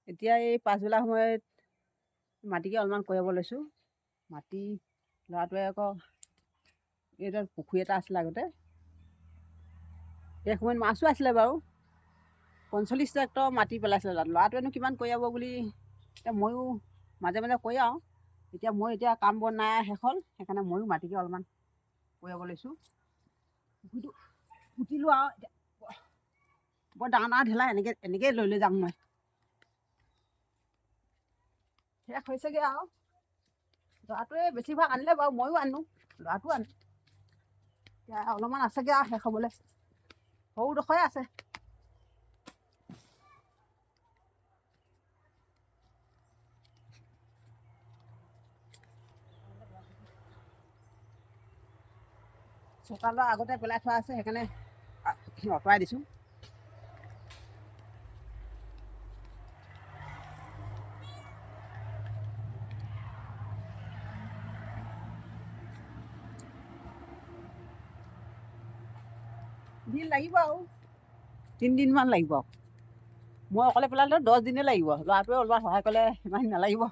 এতিয়া এই পাছবেলা সময়ত মাটিকে অলপমান কৰিব লৈছোঁ। মাটি ল'ৰাটোৱে আকৌ এইটো পুখুৰী এটা আছিলে আগতে, সেই সময়ত মাছো আছিলে বাৰু। 45 ট্ৰেক্টৰ মাটি পেলাইছিলে তাত। ল'ৰাটোৱেনো কিমান কঢ়িয়াব বুলি এতিয়া ময়ো মাজে মাজে কঢ়িয়াওঁ। এতিয়া কাম বন নাই শেষ হ'ল, সেইকাৰণে ময়ো মাটিকে অলপমান কঢ়িয়াব লৈছোঁ। পুখুৰীটো পুতিলোঁ আৰু এতিয়া বৰ ডাঙৰ ডাঙৰ ঢেলা এনেকৈ লৈ যাম মই। শেষ হৈছেগৈ আৰু। ল'ৰাটোৱে বেছিভাগ আনিলে বাৰু, ময়ো আনো, ল'ৰাটোও আনো। এতিয়া অলপমান আছেগৈ আৰু শেষ হ'বলৈ, সৰুডোখৰে আছে। চোতালৰ আগতে পেলাই থোৱা আছে, সেইকাৰণে আঁতৰাই দিছোঁ। দিন লাগিব আৰু 3 দিনমান লাগিব। মই অকলে পেলালেতো 10 দিনেই লাগিব। ল'ৰাটোৱে অলপমান সহায় কৰিলে ইমান নালাগিব।